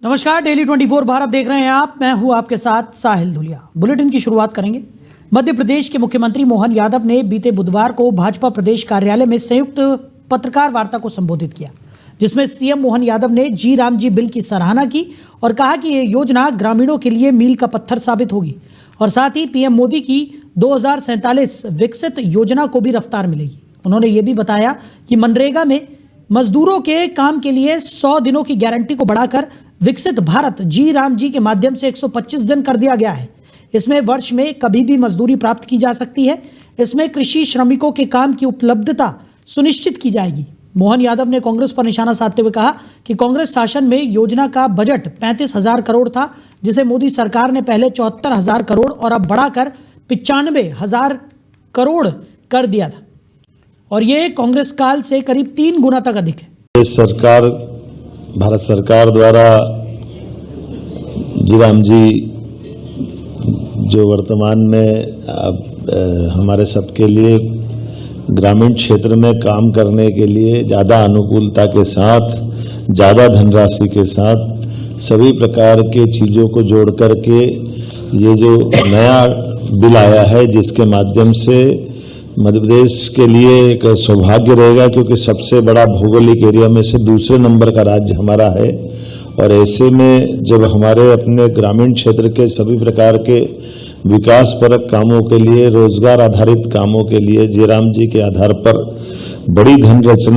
नमस्कार, डेली 24 भारत देख रहे हैं आप। मैं हूं आपके साथ साहिल धुलिया। बुलेटिन की शुरुआत करेंगे। मध्य प्रदेश के मुख्यमंत्री मोहन यादव ने बीते बुधवार को भाजपा प्रदेश कार्यालय में संयुक्त पत्रकार वार्ता को संबोधित किया, जिसमें सीएम मोहन यादव ने जी राम जी बिल की सराहना की और कहा कि यह योजना ग्रामीणों के लिए मील का पत्थर साबित होगी और साथ ही पीएम मोदी की 2047 विकसित योजना को भी रफ्तार मिलेगी। उन्होंने ये भी बताया कि मनरेगा में मजदूरों के काम के लिए 100 दिनों की गारंटी को बढ़ाकर विकसित भारत जी राम जी के माध्यम से 125 दिन कर दिया गया है। इसमें वर्ष में कभी भी मजदूरी प्राप्त की जा सकती है। इसमें कृषि श्रमिकों के काम की उपलब्धता सुनिश्चित की जाएगी। मोहन यादव ने कांग्रेस पर निशाना साधते हुए कहा कि कांग्रेस शासन में योजना का बजट 35,000 करोड़ था, जिसे मोदी सरकार ने पहले 74,000 करोड़ और अब बढ़ाकर 95,000 करोड़ कर दिया था और ये कांग्रेस काल से करीब 3 गुना तक अधिक है। भारत सरकार द्वारा जी राम जी जो वर्तमान में हमारे सबके लिए ग्रामीण क्षेत्र में काम करने के लिए ज़्यादा अनुकूलता के साथ, ज़्यादा धनराशि के साथ सभी प्रकार के चीज़ों को जोड़ करके ये जो नया बिल आया है, जिसके माध्यम से मध्य प्रदेश के लिए एक सौभाग्य रहेगा, क्योंकि सबसे बड़ा भौगोलिक एरिया में से दूसरे नंबर का राज्य हमारा है। और ऐसे में जब हमारे अपने ग्रामीण क्षेत्र के सभी प्रकार के विकास परक कामों के लिए, रोजगार आधारित कामों के लिए जी राम जी के आधार पर बड़ी धनराशि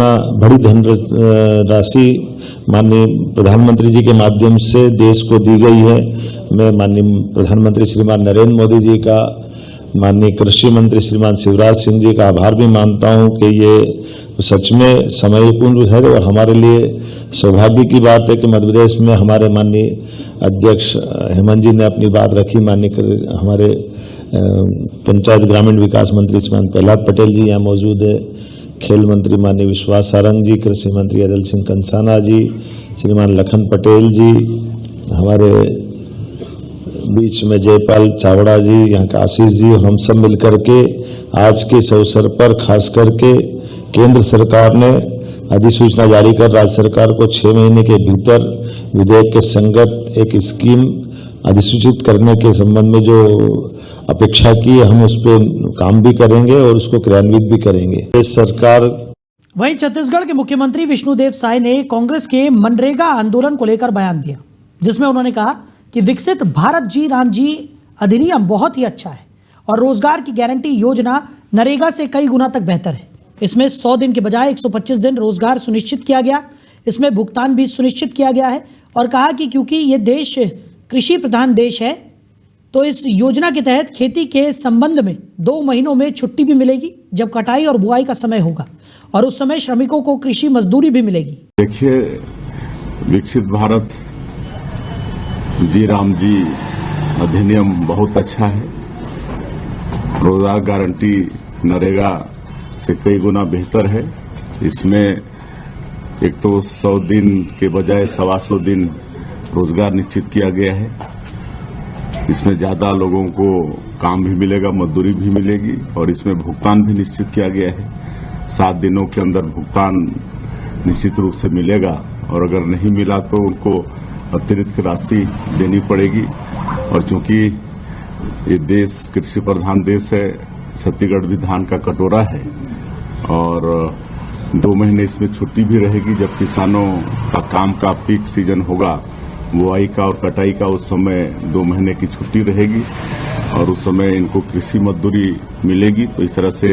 माननीय प्रधानमंत्री जी के माध्यम से देश को दी गई है। मैं माननीय प्रधानमंत्री श्रीमान नरेंद्र मोदी जी का, माननीय कृषि मंत्री श्रीमान शिवराज सिंह जी का आभार भी मानता हूं कि ये सच में समयपूर्ण है और हमारे लिए सौभाग्य की बात है कि मध्य प्रदेश में हमारे माननीय अध्यक्ष हेमंत जी ने अपनी बात रखी। माननीय हमारे पंचायत ग्रामीण विकास मंत्री श्रीमान प्रहलाद पटेल जी यहाँ मौजूद है, खेल मंत्री माननीय विश्वास सारंग जी, कृषि मंत्री अदल सिंह कंसाना जी, श्रीमान लखन पटेल जी, हमारे बीच में जयपाल चावड़ा जी, यहाँ का आशीष जी, हम सब मिलकर के आज के इस अवसर पर खास करके केंद्र सरकार ने अधिसूचना जारी कर राज्य सरकार को 6 महीने के भीतर विधेयक के संगत एक स्कीम अधिसूचित करने के संबंध में जो अपेक्षा की है, हम उस पर काम भी करेंगे और उसको क्रियान्वित भी करेंगे। इस सरकार वहीं छत्तीसगढ़ के मुख्यमंत्री विष्णुदेव साय ने कांग्रेस के मनरेगा आंदोलन को लेकर बयान दिया, जिसमें उन्होंने कहा कि विकसित भारत जी राम जी अधिनियम बहुत ही अच्छा है और रोजगार की गारंटी योजना नरेगा से कई गुना तक बेहतर है। इसमें 100 दिन के बजाय 125 दिन रोजगार सुनिश्चित किया गया। इसमें भुगतान भी सुनिश्चित किया गया है और कहा कि क्योंकि ये देश कृषि प्रधान देश है, तो इस योजना के तहत खेती के संबंध में 2 महीनों में छुट्टी भी मिलेगी जब कटाई और बुआई का समय होगा और उस समय श्रमिकों को कृषि मजदूरी भी मिलेगी। देखिए, विकसित भारत जी राम जी अधिनियम बहुत अच्छा है। रोजगार गारंटी नरेगा से कई गुना बेहतर है। इसमें एक तो 100 दिन के बजाय 125 दिन रोजगार निश्चित किया गया है। इसमें ज्यादा लोगों को काम भी मिलेगा, मजदूरी भी मिलेगी और इसमें भुगतान भी निश्चित किया गया है। 7 दिनों के अंदर भुगतान निश्चित रूप से मिलेगा और अगर नहीं मिला तो उनको अतिरिक्त राशि देनी पड़ेगी। और चूंकि ये देश कृषि प्रधान देश है, छत्तीसगढ़ भी धान का कटोरा है और 2 महीने इसमें छुट्टी भी रहेगी। जब किसानों का काम का पीक सीजन होगा, बुआई का और कटाई का, उस समय 2 महीने की छुट्टी रहेगी और उस समय इनको कृषि मजदूरी मिलेगी। तो इस तरह से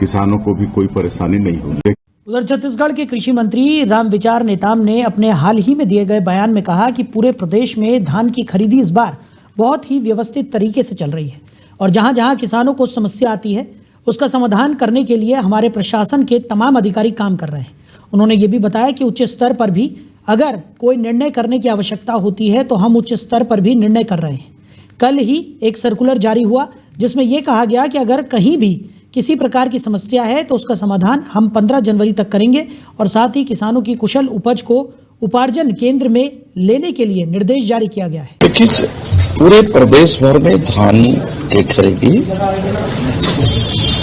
किसानों को भी कोई परेशानी नहीं होगी। उधर छत्तीसगढ़ के कृषि मंत्री रामविचार नेताम ने अपने हाल ही में दिए गए बयान में कहा कि पूरे प्रदेश में धान की खरीदी इस बार बहुत ही व्यवस्थित तरीके से चल रही है और जहां जहां किसानों को समस्या आती है उसका समाधान करने के लिए हमारे प्रशासन के तमाम अधिकारी काम कर रहे हैं। उन्होंने ये भी बताया कि उच्च स्तर पर भी अगर कोई निर्णय करने की आवश्यकता होती है तो हम उच्च स्तर पर भी निर्णय कर रहे हैं। कल ही एक सर्कुलर जारी हुआ जिसमें यह कहा गया कि अगर कहीं भी किसी प्रकार की समस्या है तो उसका समाधान हम 15 जनवरी तक करेंगे और साथ ही किसानों की कुशल उपज को उपार्जन केंद्र में लेने के लिए निर्देश जारी किया गया है। देखिए, पूरे प्रदेश भर में धान की खरीदी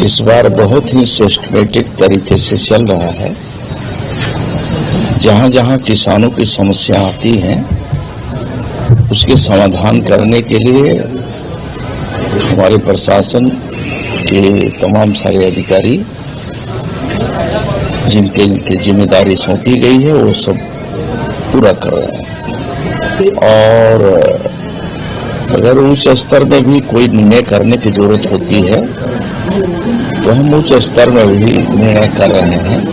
इस बार बहुत ही सिस्टमेटिक तरीके से चल रहा है। जहां जहां किसानों की समस्या आती है उसके समाधान करने के लिए हमारे प्रशासन के तमाम सारे अधिकारी जिनके जिम्मेदारी सौंपी गई है वो सब पूरा कर रहे हैं। और अगर उच्च स्तर में भी कोई निर्णय करने की जरूरत होती है तो हम उच्च स्तर में भी निर्णय कर रहे हैं।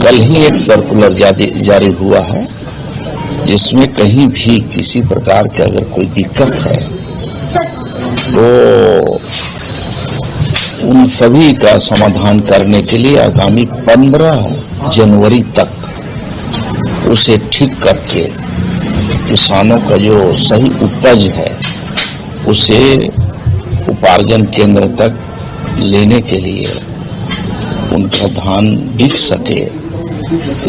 कल ही एक सर्कुलर जारी हुआ है जिसमें कहीं भी किसी प्रकार की अगर कोई दिक्कत है तो उन सभी का समाधान करने के लिए आगामी 15 जनवरी तक उसे ठीक करके किसानों का जो सही उपज है उसे उपार्जन केंद्र तक लेने के लिए उनका धान बिक सके,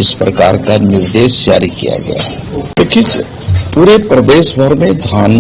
इस प्रकार का निर्देश जारी किया गया है। देखिए पूरे प्रदेश भर में धान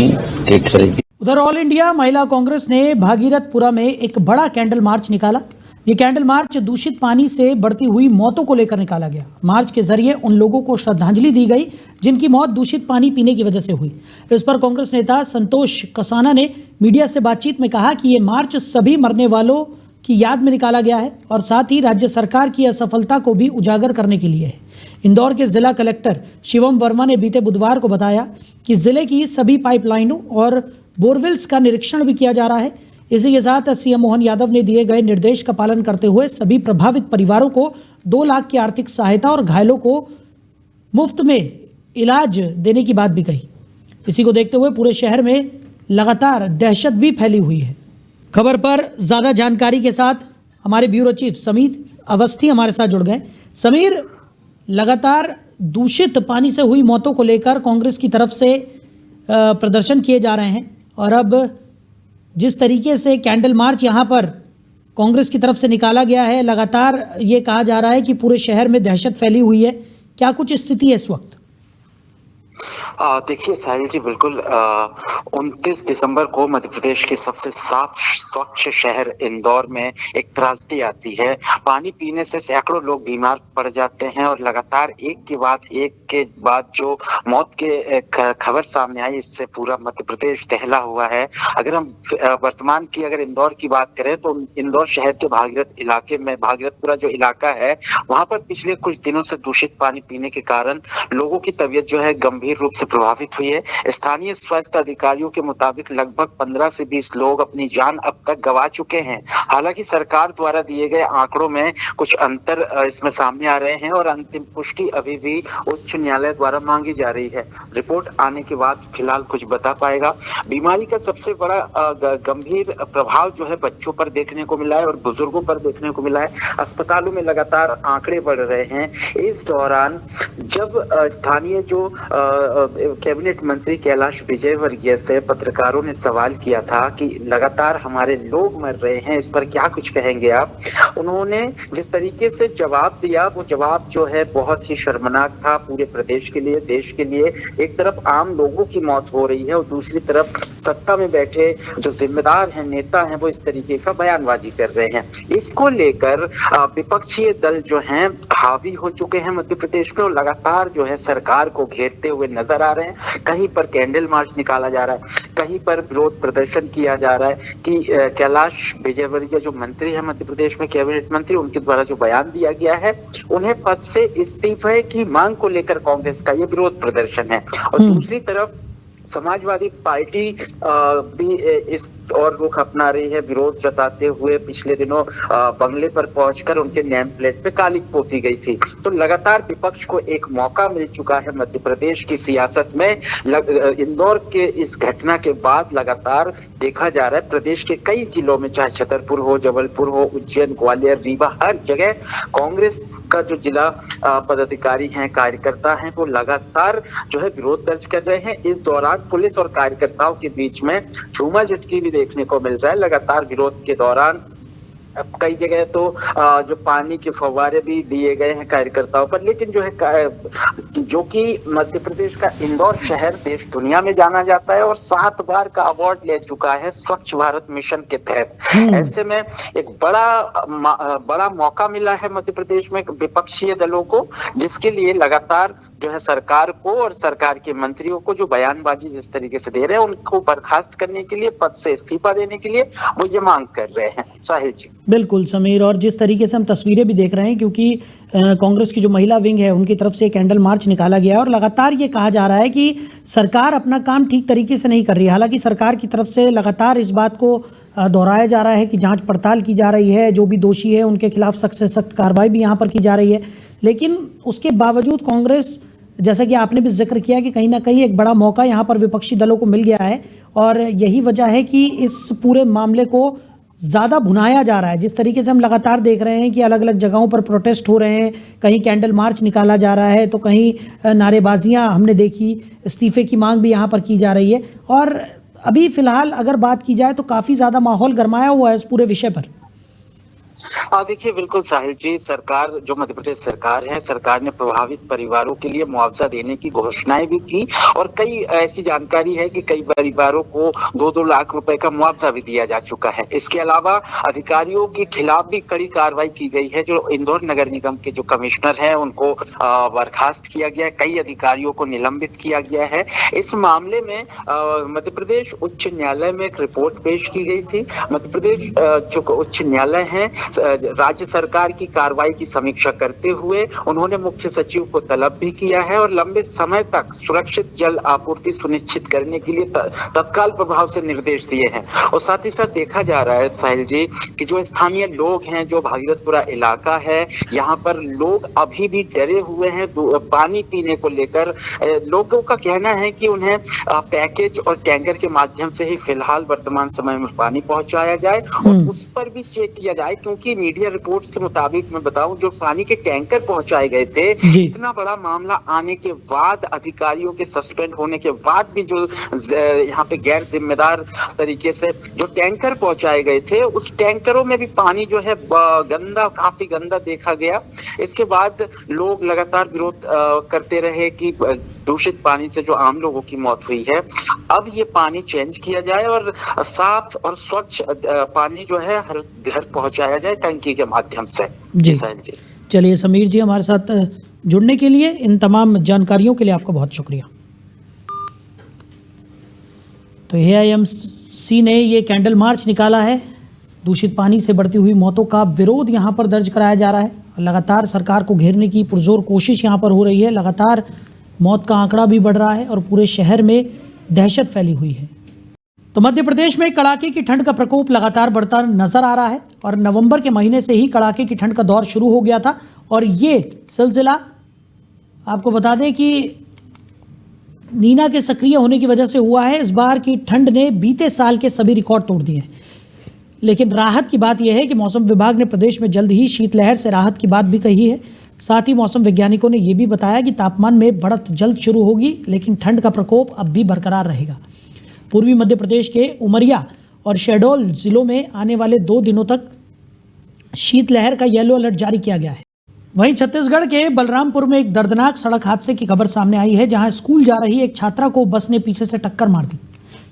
के खरीदी। उधर ऑल इंडिया महिला कांग्रेस ने भागीरथपुरा में एक बड़ा कैंडल मार्च निकाला। ये कैंडल मार्च दूषित पानी से बढ़ती हुई मौतों को लेकर निकाला गया। मार्च के जरिए उन लोगों को श्रद्धांजलि दी गई जिनकी मौत दूषित पानी पीने की वजह से हुई। इस पर कांग्रेस नेता संतोष कसाना ने मीडिया से बातचीत में कहा कि ये मार्च सभी मरने वालों की याद में निकाला गया है और साथ ही राज्य सरकार की असफलता को भी उजागर करने के लिए है। इंदौर के जिला कलेक्टर शिवम वर्मा ने बीते बुधवार को बताया कि जिले की सभी पाइपलाइनों और बोरवेल्स का निरीक्षण भी किया जा रहा है। इसी के साथ सीएम मोहन यादव ने दिए गए निर्देश का पालन करते हुए सभी प्रभावित परिवारों को 2 लाख की आर्थिक सहायता और घायलों को मुफ्त में इलाज देने की बात भी कही। इसी को देखते हुए पूरे शहर में लगातार दहशत भी फैली हुई है। खबर पर ज़्यादा जानकारी के साथ हमारे ब्यूरो चीफ समीर अवस्थी हमारे साथ जुड़ गए। समीर, लगातार दूषित पानी से हुई मौतों को लेकर कांग्रेस की तरफ से प्रदर्शन किए जा रहे हैं और अब जिस तरीके से कैंडल मार्च यहाँ पर कांग्रेस की तरफ से निकाला गया है, लगातार ये कहा जा रहा है कि पूरे शहर में दहशत फैली हुई है। क्या कुछ स्थिति है इस वक्त? देखिए साहिल जी, बिल्कुल 29 दिसंबर को मध्य प्रदेश के सबसे साफ स्वच्छ शहर इंदौर में एक त्रासदी आती है। पानी पीने से सैकड़ों लोग बीमार पड़ जाते हैं और लगातार एक के बाद जो मौत के खबर सामने आई, इससे पूरा मध्य प्रदेश दहला हुआ है। अगर हम वर्तमान की अगर इंदौर की बात करें तो इंदौर शहर के भागीरथ इलाके में भागीरथपुरा जो इलाका है वहां पर पिछले कुछ दिनों से दूषित पानी पीने के कारण लोगों की तबीयत जो है गंभीर रूप से प्रभावित हुई है। स्थानीय स्वास्थ्य अधिकारियों के मुताबिक लगभग 15 से 20 लोग अपनी जान अब तक गंवा चुके हैं। हालांकि सरकार द्वारा दिए गए आंकड़ों में कुछ अंतर इसमें सामने आ रहे हैं और अंतिम पुष्टि अभी भी उच्च न्यायालय द्वारा मांगी जा रही है। रिपोर्ट आने के बाद फिलहाल कुछ बता पाएगा। बीमारी का सबसे बड़ा गंभीर प्रभाव जो है बच्चों पर देखने को मिला है और बुजुर्गों पर देखने को मिला है। अस्पतालों में लगातार आंकड़े बढ़ रहे हैं। इस दौरान जब स्थानीय जो कैबिनेट मंत्री कैलाश विजयवर्गीय से पत्रकारों ने सवाल किया था कि लगातार हमारे लोग मर रहे हैं, इस पर क्या कुछ कहेंगे आप? उन्होंने जिस तरीके से जवाब दिया वो जवाब जो है बहुत ही शर्मनाक था पूरे प्रदेश के लिए, देश के लिए। एक तरफ आम लोगों की मौत हो रही है और दूसरी तरफ सत्ता में बैठे जो जिम्मेदार हैं, नेता हैं, वो इस तरीके का बयानबाजी कर रहे हैं। इसको लेकर विपक्षी दल जो हैं हावी हो चुके हैं मध्य प्रदेश में और लगातार जो है सरकार को घेरते हुए नजर आ रहे हैं। कहीं पर कैंडल मार्च निकाला जा रहा है, कहीं पर विरोध प्रदर्शन किया जा रहा है कि कैलाश विजयवर्गीय जो मंत्री है मध्य प्रदेश में कैबिनेट मंत्री, उनके द्वारा जो बयान दिया गया है उन्हें पद से इस्तीफे की मांग को लेकर कांग्रेस का ये विरोध प्रदर्शन है। और दूसरी तरफ समाजवादी पार्टी भी इस और रुख अपना रही है, विरोध जताते हुए पिछले दिनों बंगले पर पहुंचकर उनके नेम प्लेट पे कालिक पोती गई थी। तो लगातार विपक्ष को एक मौका मिल चुका है मध्य प्रदेश की सियासत में। इंदौर के इस घटना के बाद लगातार देखा जा रहा है प्रदेश के कई जिलों में, चाहे छतरपुर हो, जबलपुर हो, उज्जैन, ग्वालियर, रीवा, हर जगह कांग्रेस का जो जिला पदाधिकारी हैं, कार्यकर्ता हैं, वो लगातार जो है विरोध दर्ज कर रहे हैं। इस दौरान पुलिस और कार्यकर्ताओं के बीच में झूमा झटकी भी देखने को मिल रहा है। लगातार विरोध के दौरान कई जगह तो जो पानी के फव्वारे भी दिए गए हैं कार्यकर्ताओं पर, लेकिन जो है जो कि मध्य प्रदेश का इंदौर शहर देश दुनिया में जाना जाता है और 7 बार का अवार्ड ले चुका है स्वच्छ भारत मिशन के तहत। ऐसे में एक बड़ा मौका मिला है मध्य प्रदेश में विपक्षी दलों को, जिसके लिए लगातार जो है सरकार को और सरकार के मंत्रियों को जो बयानबाजी जिस तरीके से दे रहे हैं, उनको बर्खास्त करने के लिए, पद से इस्तीफा देने के लिए वो ये मांग कर रहे हैं। साहिल जी। बिल्कुल समीर, और जिस तरीके से हम तस्वीरें भी देख रहे हैं, क्योंकि कांग्रेस की जो महिला विंग है उनकी तरफ से कैंडल मार्च निकाला गया है और लगातार ये कहा जा रहा है कि सरकार अपना काम ठीक तरीके से नहीं कर रही है। हालांकि सरकार की तरफ से लगातार इस बात को दोहराया जा रहा है कि जांच पड़ताल की जा रही है, जो भी दोषी है उनके खिलाफ सख्त से सख्त कार्रवाई भी यहाँ पर की जा रही है, लेकिन उसके बावजूद कांग्रेस, जैसा कि आपने भी जिक्र किया कि कहीं ना कहीं एक बड़ा मौका यहाँ पर विपक्षी दलों को मिल गया है और यही वजह है कि इस पूरे मामले को ज़्यादा भुनाया जा रहा है। जिस तरीके से हम लगातार देख रहे हैं कि अलग अलग जगहों पर प्रोटेस्ट हो रहे हैं, कहीं कैंडल मार्च निकाला जा रहा है तो कहीं नारेबाजियां हमने देखी, इस्तीफे की मांग भी यहाँ पर की जा रही है। और अभी फिलहाल अगर बात की जाए तो काफ़ी ज़्यादा माहौल गरमाया हुआ है इस पूरे विषय पर। देखिए बिल्कुल साहिल जी, सरकार जो मध्य प्रदेश सरकार है, सरकार ने प्रभावित परिवारों के लिए मुआवजा देने की घोषणाएं भी की और कई ऐसी जानकारी है कि कई परिवारों को 2-2 लाख रुपए का मुआवजा भी दिया जा चुका है। इसके अलावा अधिकारियों के खिलाफ भी कड़ी कार्रवाई की गई है। जो इंदौर नगर निगम के जो कमिश्नर हैं उनको बर्खास्त किया गया है, कई अधिकारियों को निलंबित किया गया है। इस मामले में मध्य प्रदेश उच्च न्यायालय में एक रिपोर्ट पेश की गई थी। मध्य प्रदेश जो उच्च न्यायालय है, राज्य सरकार की कार्रवाई की समीक्षा करते हुए उन्होंने मुख्य सचिव को तलब भी किया है और लंबे समय तक सुरक्षित जल आपूर्ति सुनिश्चित करने के लिए तत्काल प्रभाव से निर्देश दिए हैं। और साथ ही साथ देखा जा रहा है साहिल जी कि जो स्थानीय लोग हैं, जो भागीरथपुरा इलाका है, यहाँ पर लोग अभी भी डरे हुए हैं पानी पीने को लेकर। लोगों का कहना है कि उन्हें पैकेज और टैंकर के माध्यम से ही फिलहाल वर्तमान समय में पानी पहुंचाया जाए और उस पर भी चेक किया जाए, क्योंकि मीडिया रिपोर्ट्स के मुताबिक मैं बताऊं, जो पानी के टैंकर पहुंचाए गए थे, इतना बड़ा मामला आने के बाद, अधिकारियों के सस्पेंड होने के बाद भी जो यहाँ पे गैर जिम्मेदार तरीके से जो टैंकर पहुंचाए गए थे, उस टैंकरों में भी पानी जो है काफी गंदा देखा गया। इसके बाद लोग लगातार विरोध करते रहे कि दूषित पानी से जो आम लोगों की मौत हुई है, अब ये पानी चेंज किया जाए और साफ और स्वच्छ पानी जो है हर घर पहुंचाया जाए टंकी के माध्यम से। जी जी। चलिए समीर जी, हमारे साथ जुड़ने के लिए, इन तमाम जानकारियों के लिए आपका बहुत शुक्रिया। तो AIMC ने ये कैंडल मार्च निकाला है, दूषित पानी से बढ़ती हुई मौतों का विरोध यहाँ पर दर्ज कराया जा रहा है। लगातार सरकार को घेरने की पुरजोर कोशिश यहाँ पर हो रही है, लगातार मौत का आंकड़ा भी बढ़ रहा है और पूरे शहर में दहशत फैली हुई है। तो मध्य प्रदेश में कड़ाके की ठंड का प्रकोप लगातार बढ़ता नजर आ रहा है और नवंबर के महीने से ही कड़ाके की ठंड का दौर शुरू हो गया था और ये सिलसिला आपको बता दें कि नीना के सक्रिय होने की वजह से हुआ है। इस बार की ठंड ने बीते साल के सभी रिकॉर्ड तोड़ दिए हैं, लेकिन राहत की बात यह है कि मौसम विभाग ने प्रदेश में जल्द ही शीतलहर से राहत की बात भी कही है। साथ ही मौसम वैज्ञानिकों ने यह भी बताया कि तापमान में बढ़त जल्द शुरू होगी, लेकिन ठंड का प्रकोप अब भी बरकरार रहेगा। पूर्वी मध्य प्रदेश के उमरिया और शहडोल जिलों में आने वाले 2 दिनों तक शीतलहर का येलो अलर्ट जारी किया गया है। वहीं छत्तीसगढ़ के बलरामपुर में एक दर्दनाक सड़क हादसे की खबर सामने आई है, जहां स्कूल जा रही एक छात्रा को बस ने पीछे से टक्कर मार दी।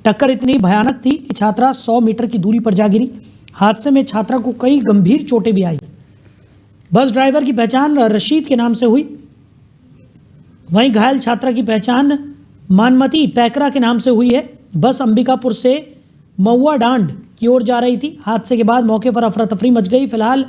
टक्कर इतनी भयानक थी कि छात्रा 100 मीटर की दूरी पर जा गिरी। हादसे में छात्रा को कई गंभीर चोटें भी आई। बस ड्राइवर की पहचान रशीद के नाम से हुई। वहीं घायल छात्रा की पहचान मानमती पैकरा के नाम से हुई है। बस अंबिकापुर से महुआ डांड की ओर जा रही थी। हादसे के बाद मौके पर अफरा तफरी मच गई। फिलहाल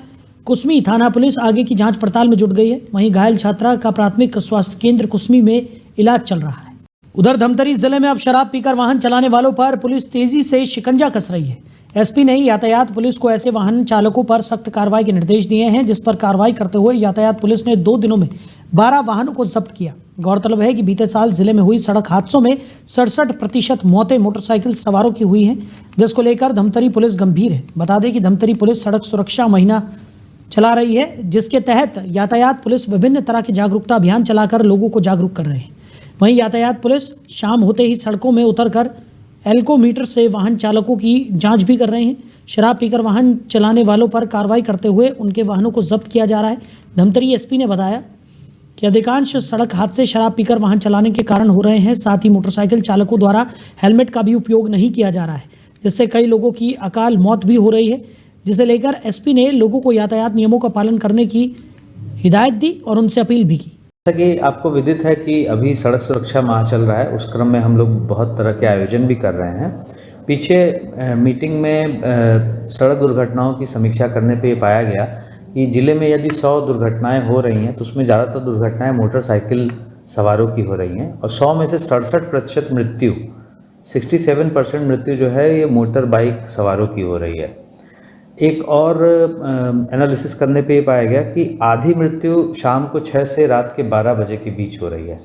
कुसमी थाना पुलिस आगे की जांच पड़ताल में जुट गई है। वहीं घायल छात्रा का प्राथमिक स्वास्थ्य केंद्र कुसमी में इलाज चल रहा है। उधर धमतरी जिले में अब शराब पीकर वाहन चलाने वालों पर पुलिस तेजी से शिकंजा कस रही है। एसपी ने यातायात पुलिस को ऐसे वाहन चालकों पर सख्त कार्रवाई के निर्देश दिए हैं, जिस पर कार्रवाई करते हुए यातायात पुलिस ने 2 दिनों में 12 वाहनों को जब्त किया। गौरतलब है कि बीते साल जिले में हुई सड़क हादसों में 67% मौतें मोटरसाइकिल सवारों की हुई हैं, जिसको लेकर धमतरी पुलिस गंभीर है। बता दें कि धमतरी पुलिस सड़क सुरक्षा महीना चला रही है, जिसके तहत यातायात पुलिस विभिन्न तरह के जागरूकता अभियान चलाकर लोगों को जागरूक कर रहे हैं। वहीं यातायात पुलिस शाम होते ही सड़कों में उतरकर एल्कोमीटर से वाहन चालकों की जांच भी कर रहे हैं। शराब पीकर वाहन चलाने वालों पर कार्रवाई करते हुए उनके वाहनों को जब्त किया जा रहा है। धमतरी एसपी ने बताया कि अधिकांश सड़क हादसे शराब पीकर वाहन चलाने के कारण हो रहे हैं। साथ ही मोटरसाइकिल चालकों द्वारा हेलमेट का भी उपयोग नहीं किया जा रहा है, जिससे कई लोगों की अकाल मौत भी हो रही है, जिसे लेकर एसपी ने लोगों को यातायात नियमों का पालन करने की हिदायत दी और उनसे अपील भी की। जैसा कि आपको विदित है कि अभी सड़क सुरक्षा माह चल रहा है, उस क्रम में हम लोग बहुत तरह के आयोजन भी कर रहे हैं। पीछे मीटिंग में सड़क दुर्घटनाओं की समीक्षा करने पे ये पाया गया कि जिले में यदि 100 दुर्घटनाएं हो रही हैं तो उसमें ज़्यादातर दुर्घटनाएं मोटरसाइकिल सवारों की हो रही हैं और 100 में से 67% मृत्यु 67% मृत्यु जो है ये मोटर बाइक सवारों की हो रही है। एक और एनालिसिस करने पे ये पाया गया कि आधी मृत्यु शाम को 6 से रात के 12 बजे के बीच हो रही है।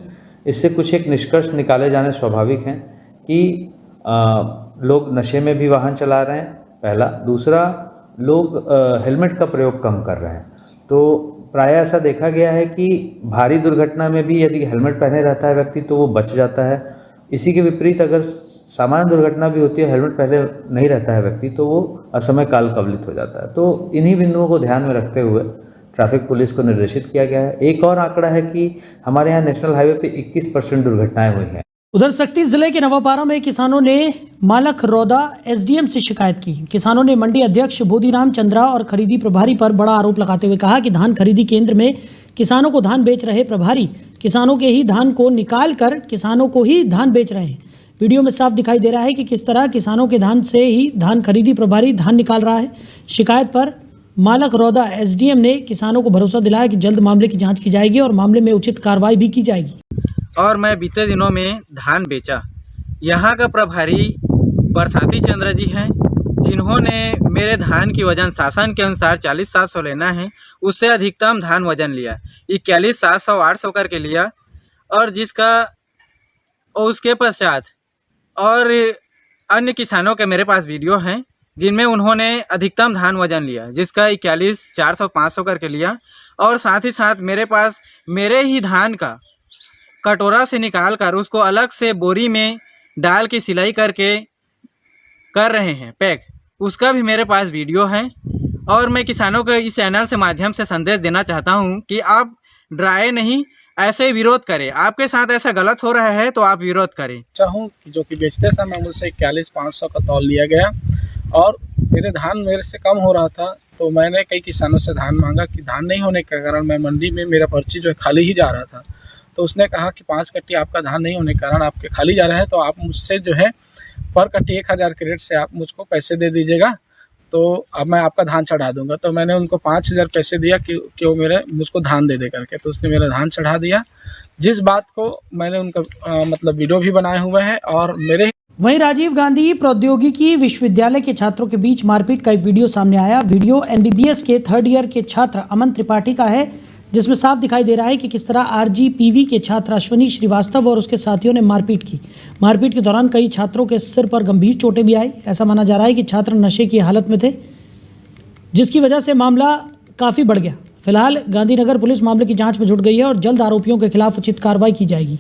इससे कुछ एक निष्कर्ष निकाले जाने स्वाभाविक हैं कि लोग नशे में भी वाहन चला रहे हैं, पहला। दूसरा, लोग हेलमेट का प्रयोग कम कर रहे हैं। तो प्रायः ऐसा देखा गया है कि भारी दुर्घटना में भी यदि हेलमेट पहने रहता है व्यक्ति तो वो बच जाता है। इसी के विपरीत अगर सामान्य दुर्घटना भी होती है, हेलमेट पहले नहीं रहता है व्यक्ति, तो वो असमय काल कवलित हो जाता है। तो इन्हीं बिंदुओं को ध्यान में रखते हुए ट्रैफिक पुलिस को निर्देशित किया गया है। एक और आंकड़ा है कि हमारे यहाँ नेशनल हाईवे पे 21% दुर्घटनाएं हुई हैं। उधर शक्ति जिले के नवापारा में किसानों ने मालक रौदा एसडीएम से शिकायत की। किसानों ने मंडी अध्यक्ष बोधीराम चंद्रा और खरीदी प्रभारी पर बड़ा आरोप लगाते हुए कहा कि धान खरीदी केंद्र में किसानों को धान बेच रहे प्रभारी किसानों के ही धान को निकाल कर किसानों को ही धान बेच रहे हैं। वीडियो में साफ दिखाई दे रहा है कि किस तरह किसानों के धान से ही धान खरीदी प्रभारी धान निकाल रहा है। शिकायत पर मालक रौदा एसडीएम ने किसानों को भरोसा दिलाया कि जल्द मामले की जांच की जाएगी और मामले में उचित कार्रवाई भी की जाएगी। और मैं बीते दिनों में धान बेचा। यहाँ का प्रभारी बरसाती चंद्र जी हैं, जिन्होंने मेरे धान की वजन शासन के अनुसार 40,700 लेना है, उससे अधिकतम धान वजन लिया 41,700 800 करके लिया। और जिसका उसके पश्चात और अन्य किसानों के मेरे पास वीडियो हैं जिनमें उन्होंने अधिकतम धान वजन लिया, जिसका 41,400 500 करके लिया। और साथ ही साथ मेरे पास मेरे ही धान का कटोरा से निकाल कर उसको अलग से बोरी में डाल के सिलाई करके कर रहे हैं पैक, उसका भी मेरे पास वीडियो है। और मैं किसानों को इस चैनल से माध्यम से संदेश देना चाहता हूं कि आप डराए नहीं, ऐसे विरोध करें। आपके साथ ऐसा गलत हो रहा है तो आप विरोध करें। चाहूँ कि जो कि बेचते समय मुझसे 41,500 का तौल लिया गया और मेरे धान मेरे से कम हो रहा था, तो मैंने कई किसानों से धान मांगा कि धान नहीं होने के कारण मैं मंडी में मेरा पर्ची जो है खाली ही जा रहा था। तो उसने कहा कि 5 कट्टी आपका धान नहीं होने के कारण आपके खाली जा रहा है, तो आप मुझसे जो है पर कट्टी 1000 के रेट से आप मुझको पैसे दे दीजिएगा, तो अब मैं आपका धान चढ़ा दूंगा। तो मैंने उनको 5,000 पैसे दिया कि वो मुझको धान दे करके, तो उसने मेरा धान चढ़ा दिया। जिस बात को मैंने उनका मतलब वीडियो भी बनाए हुए हैं। और मेरे वहीं राजीव गांधी प्रौद्योगिकी विश्वविद्यालय के छात्रों के बीच मारपीट का एक वीडियो सामने आया। वीडियो एमबीबीएस के 3rd ईयर के छात्र अमन त्रिपाठी का है, जिसमें साफ दिखाई दे रहा है कि किस तरह आरजीपीवी के छात्र अश्विनी श्रीवास्तव और उसके साथियों ने मारपीट की। मारपीट के दौरान कई छात्रों के सिर पर गंभीर चोटें भी आई। ऐसा माना जा रहा है कि छात्र नशे की हालत में थे, जिसकी वजह से मामला काफ़ी बढ़ गया। फिलहाल गांधीनगर पुलिस मामले की जांच में जुट गई है और जल्द आरोपियों के खिलाफ उचित कार्रवाई की जाएगी।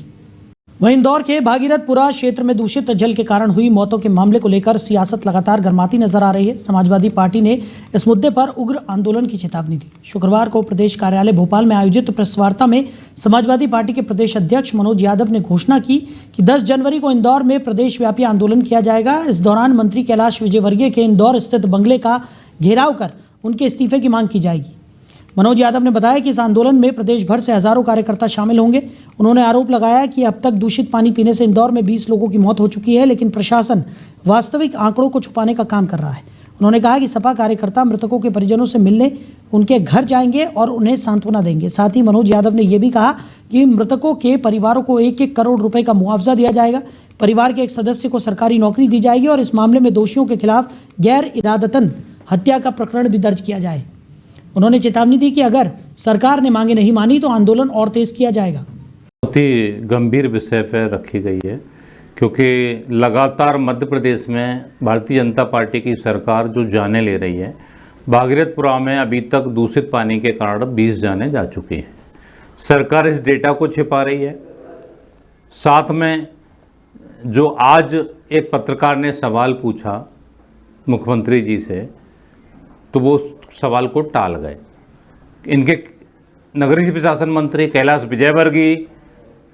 वहीं इंदौर के भागीरथपुरा क्षेत्र में दूषित जल के कारण हुई मौतों के मामले को लेकर सियासत लगातार गर्माती नजर आ रही है। समाजवादी पार्टी ने इस मुद्दे पर उग्र आंदोलन की चेतावनी दी। शुक्रवार को प्रदेश कार्यालय भोपाल में आयोजित प्रेस वार्ता में समाजवादी पार्टी के प्रदेश अध्यक्ष मनोज यादव ने घोषणा की कि 10 जनवरी को इंदौर में प्रदेश व्यापी आंदोलन किया जाएगा। इस दौरान मंत्री कैलाश विजयवर्गीय के इंदौर स्थित बंगले का घेराव कर उनके इस्तीफे की मांग की जाएगी। मनोज यादव ने बताया कि इस आंदोलन में प्रदेश भर से हजारों कार्यकर्ता शामिल होंगे। उन्होंने आरोप लगाया कि अब तक दूषित पानी पीने से इंदौर में 20 लोगों की मौत हो चुकी है, लेकिन प्रशासन वास्तविक आंकड़ों को छुपाने का काम कर रहा है। उन्होंने कहा कि सपा कार्यकर्ता मृतकों के परिजनों से मिलने उनके घर जाएंगे और उन्हें सांत्वना देंगे। साथ ही मनोज यादव ने यह भी कहा कि मृतकों के परिवारों को 1-1 करोड़ रुपए का मुआवजा दिया जाएगा। परिवार के एक सदस्य को सरकारी नौकरी दी जाएगी और इस मामले में दोषियों के खिलाफ गैर इरादतन हत्या का प्रकरण भी दर्ज किया जाए। उन्होंने चेतावनी दी कि अगर सरकार ने मांगे नहीं मानी तो आंदोलन और तेज किया जाएगा। बहुत ही गंभीर विषय पर रखी गई है, क्योंकि लगातार मध्य प्रदेश में भारतीय जनता पार्टी की सरकार जो जानें ले रही है, भागीरथपुरा में अभी तक दूषित पानी के कारण 20 जानें जा चुकी हैं। सरकार इस डेटा को छिपा रही है। साथ में जो आज एक पत्रकार ने सवाल पूछा मुख्यमंत्री जी से, तो वो उस सवाल को टाल गए। इनके नगरीय प्रशासन मंत्री कैलाश विजयवर्गीय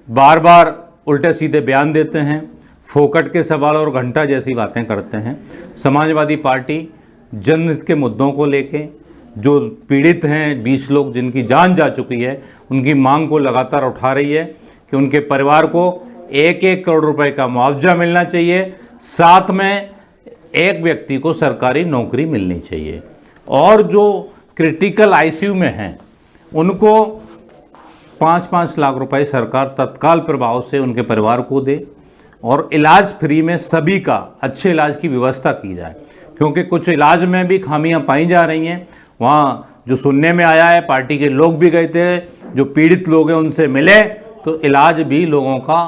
बार बार उल्टे सीधे बयान देते हैं, फोकट के सवाल और घंटा जैसी बातें करते हैं। समाजवादी पार्टी जनहित के मुद्दों को लेके, जो पीड़ित हैं 20 लोग जिनकी जान जा चुकी है, उनकी मांग को लगातार उठा रही है कि उनके परिवार को 1-1 करोड़ रुपए का मुआवजा मिलना चाहिए, साथ में एक व्यक्ति को सरकारी नौकरी मिलनी चाहिए, और जो क्रिटिकल आईसीयू में हैं उनको 5-5 लाख रुपए सरकार तत्काल प्रभाव से उनके परिवार को दे, और इलाज फ्री में सभी का अच्छे इलाज की व्यवस्था की जाए, क्योंकि कुछ इलाज में भी खामियां पाई जा रही हैं। वहाँ जो सुनने में आया है, पार्टी के लोग भी गए थे, जो पीड़ित लोग हैं उनसे मिले, तो इलाज भी लोगों का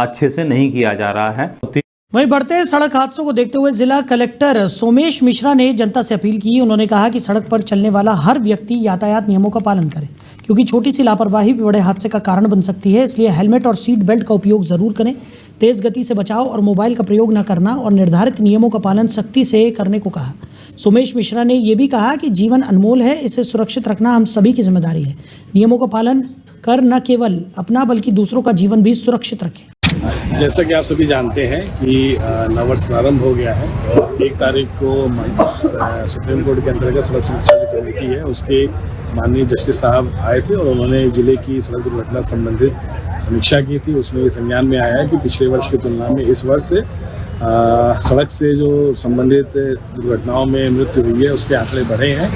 अच्छे से नहीं किया जा रहा है। वहीं बढ़ते सड़क हादसों को देखते हुए जिला कलेक्टर सोमेश मिश्रा ने जनता से अपील की। उन्होंने कहा कि सड़क पर चलने वाला हर व्यक्ति यातायात नियमों का पालन करे, क्योंकि छोटी सी लापरवाही भी बड़े हादसे का कारण बन सकती है। इसलिए हेलमेट और सीट बेल्ट का उपयोग जरूर करें, तेज गति से बचाव और मोबाइल का प्रयोग न करना और निर्धारित नियमों का पालन सख्ती से करने को कहा। सोमेश मिश्रा ने यह भी कहा कि जीवन अनमोल है, इसे सुरक्षित रखना हम सभी की जिम्मेदारी है। नियमों का पालन कर न केवल अपना बल्कि दूसरों का जीवन भी सुरक्षित रखें। जैसा कि आप सभी जानते हैं कि नववर्ष प्रारंभ हो गया है और 1 तारीख को सुप्रीम कोर्ट के अंतर्गत सड़क सुरक्षा जो कमेटी है उसके माननीय जस्टिस साहब आए थे और उन्होंने जिले की सड़क दुर्घटना संबंधित समीक्षा की थी। उसमें ये संज्ञान में आया है कि पिछले वर्ष की तुलना में इस वर्ष सड़क से जो संबंधित दुर्घटनाओं में मृत्यु हुई है उसके आंकड़े बढ़े हैं,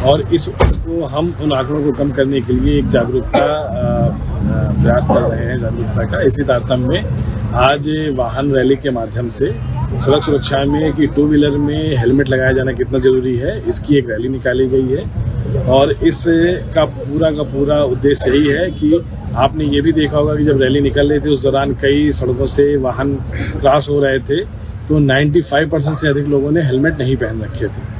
और इस को हम उन आंकड़ों को कम करने के लिए एक जागरूकता प्रयास कर रहे हैं, जागरूकता का। इसी तारतम्य में आज वाहन रैली के माध्यम से सड़क सुरक्षा में कि 2 व्हीलर में हेलमेट लगाया जाना कितना जरूरी है, इसकी एक रैली निकाली गई है। और इस का पूरा उद्देश्य यही है कि आपने ये भी देखा होगा कि जब रैली निकल रही थी उस दौरान कई सड़कों से वाहन क्रॉस हो रहे थे, तो 95% से अधिक लोगों ने हेलमेट नहीं पहन रखे थे।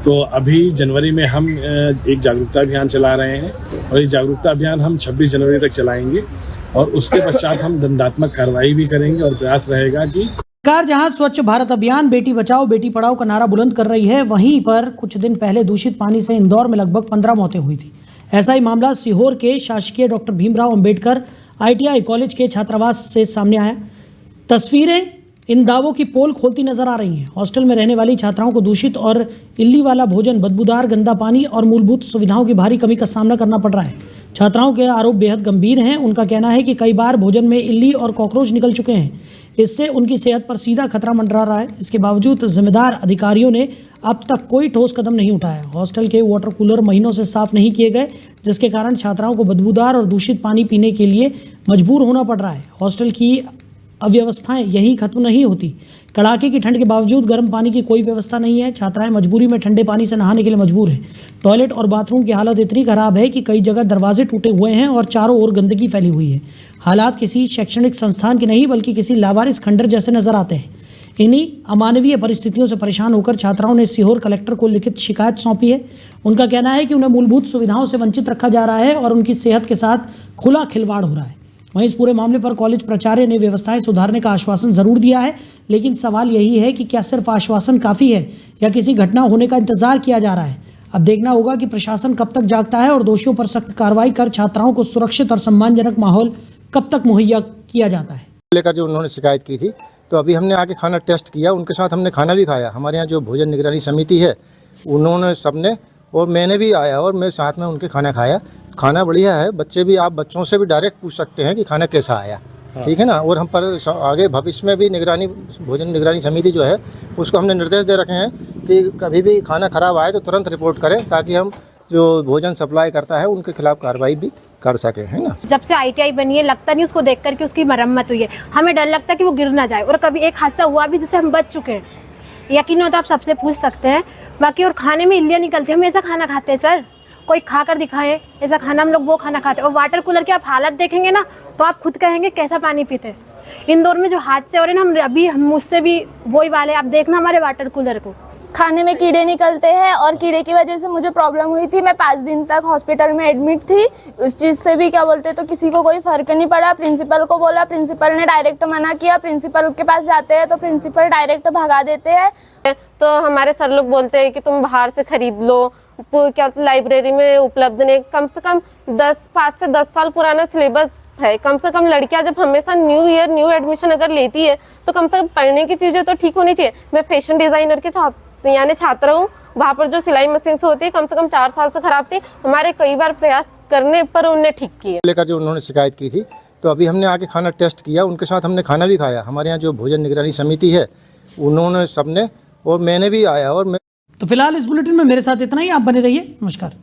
तो अभी जनवरी में हम एक जागरूकता अभियान चला रहे हैं और ये जागरूकता अभियान हम 26 जनवरी तक चलाएंगे, और उसके पश्चात हम दंडात्मक कार्रवाई भी करेंगे। और प्रयास रहेगा कि सरकार जहां स्वच्छ भारत अभियान, बेटी बचाओ बेटी पढ़ाओ का नारा बुलंद कर रही है, वहीं पर कुछ दिन पहले दूषित पानी से इंदौर में लगभग 15 मौतें हुई थी। ऐसा ही मामला सीहोर के शासकीय doctor Bhimrao Ambedkar ITI college के छात्रावास से सामने आया। तस्वीरें इन दावों की पोल खोलती नजर आ रही हैं। हॉस्टल में रहने वाली छात्राओं को दूषित और इल्ली वाला भोजन, बदबूदार गंदा पानी और मूलभूत सुविधाओं की भारी कमी का सामना करना पड़ रहा है। छात्राओं के आरोप बेहद गंभीर हैं। उनका कहना है कि कई बार भोजन में इल्ली और कॉकरोच निकल चुके हैं, इससे उनकी सेहत पर सीधा खतरा मंडरा रहा है। इसके बावजूद जिम्मेदार अधिकारियों ने अब तक कोई ठोस कदम नहीं उठाया। हॉस्टल के वाटर कूलर महीनों से साफ नहीं किए गए, जिसके कारण छात्राओं को बदबूदार और दूषित पानी पीने के लिए मजबूर होना पड़ रहा है। हॉस्टल की अव्यवस्थाएं यहीं खत्म नहीं होती। कड़ाके की ठंड के बावजूद गर्म पानी की कोई व्यवस्था नहीं है। छात्राएं मजबूरी में ठंडे पानी से नहाने के लिए मजबूर हैं। टॉयलेट और बाथरूम की हालत इतनी खराब है कि कई जगह दरवाजे टूटे हुए हैं और चारों ओर गंदगी फैली हुई है। हालात किसी शैक्षणिक संस्थान के नहीं बल्कि किसी लावारिस खंडर जैसे नजर आते हैं। इन्हीं अमानवीय परिस्थितियों से परेशान होकर छात्राओं ने सीहोर कलेक्टर को लिखित शिकायत सौंपी है। उनका कहना है कि उन्हें मूलभूत सुविधाओं से वंचित रखा जा रहा है और उनकी सेहत के साथ खुला खिलवाड़ हो रहा है। वहीं इस पूरे मामले पर कॉलेज प्राचार्य ने व्यवस्थाएं सुधारने का आश्वासन जरूर दिया है, लेकिन सवाल यही है कि क्या सिर्फ आश्वासन काफ़ी है या किसी घटना होने का इंतजार किया जा रहा है। अब देखना होगा कि प्रशासन कब तक जागता है और दोषियों पर सख्त कार्रवाई कर छात्राओं को सुरक्षित और सम्मानजनक माहौल कब तक मुहैया किया जाता है। लेकर जो उन्होंने शिकायत की थी, तो अभी हमने आके खाना टेस्ट किया, उनके साथ हमने खाना भी खाया। हमारे यहाँ जो भोजन निगरानी समिति है उन्होंने सबने, और मैंने भी आया और मैं साथ में उनके खाना खाया। खाना बढ़िया है। बच्चे भी, आप बच्चों से भी डायरेक्ट पूछ सकते हैं कि खाना कैसा आया, ठीक है ना। और हम पर आगे भविष्य में भी निगरानी, भोजन निगरानी समिति जो है उसको हमने निर्देश दे रखे हैं कि कभी भी खाना खराब आए तो तुरंत रिपोर्ट करें, ताकि हम जो भोजन सप्लाई करता है उनके खिलाफ कार्रवाई भी कर सके, है ना। जब से ITI बनी है लगता नहीं उसको देख कर कि उसकी मरम्मत हुई है। हमें डर लगता है कि वो गिर ना जाए, और कभी एक हादसा हुआ भी जिससे हम बच चुके हैं। यकीन हो तो आप सबसे पूछ सकते हैं। बाकी और खाने में इल्लियाँ निकलती हैं, हम ऐसा खाना खाते हैं सर, कोई खाकर दिखाए ऐसा खाना, हम लोग वो खाना खाते हैं। और वाटर कूलर की आप हालत देखेंगे ना तो आप खुद कहेंगे कैसा पानी पीते हैं। इंदौर में जो हादसे हो रहे हैं ना, हम मुझसे भी वही वाले, आप देखना हमारे वाटर कूलर को खाने में कीड़े निकलते हैं और कीड़े की वजह से मुझे प्रॉब्लम हुई थी। मैं 5 दिन तक हॉस्पिटल में एडमिट थी। उस चीज़ से भी क्या बोलते तो किसी को कोई फ़र्क नहीं पड़ा। प्रिंसिपल को बोला, प्रिंसिपल ने डायरेक्ट मना किया। प्रिंसिपल के पास जाते हैं तो प्रिंसिपल डायरेक्ट भगा देते हैं। तो हमारे सर लोग बोलते हैं कि तुम बाहर से खरीद लो, क्या लाइब्रेरी में उपलब्ध नहीं। कम से कम 5 से 10 साल पुराना सिलेबस है। कम से कम लड़कियां जब हमेशा न्यू ईयर न्यू एडमिशन अगर लेती है तो कम से कम पढ़ने की चीज़ें तो ठीक होनी चाहिए। मैं फैशन डिज़ाइनर के छात्र हूँ। वहाँ पर जो सिलाई मशीन से होती है कम से कम 4 साल से खराब थी। हमारे कई बार प्रयास करने पर उन्हें ठीक किए। लेकर जो उन्होंने शिकायत की थी तो अभी हमने आके खाना टेस्ट किया, उनके साथ हमने खाना भी खाया। हमारे यहाँ जो भोजन निगरानी समिति है उन्होंने सबने और मैंने भी आया और तो फिलहाल इस बुलेटिन में मेरे साथ इतना ही। आप बने रहिए। नमस्कार।